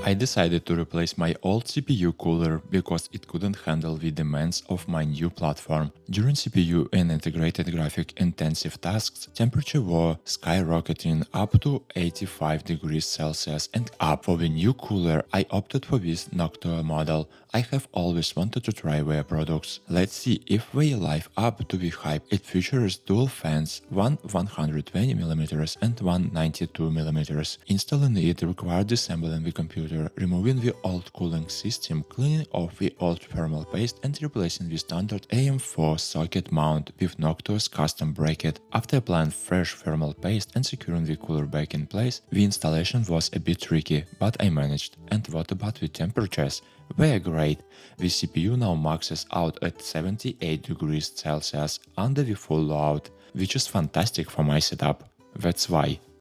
I decided to replace my old CPU cooler because it couldn't handle the demands of my new platform. During CPU and integrated graphic intensive tasks, temperature were skyrocketing up to 85 degrees Celsius and up. For the new cooler, I opted for this Noctua model. I have always wanted to try their products. Let's see if they live up to the hype. It features dual fans, one 120mm and one 92mm. Installing it required disassembling the computer, removing the old cooling system, cleaning off the old thermal paste and replacing the standard AM4 socket mount with Noctua's custom bracket. After applying fresh thermal paste and securing the cooler back in place, the installation was a bit tricky, but I managed. And what about the temperatures? They're great. The CPU now maxes out at 78 degrees Celsius under the full load, which is fantastic for my setup. That's why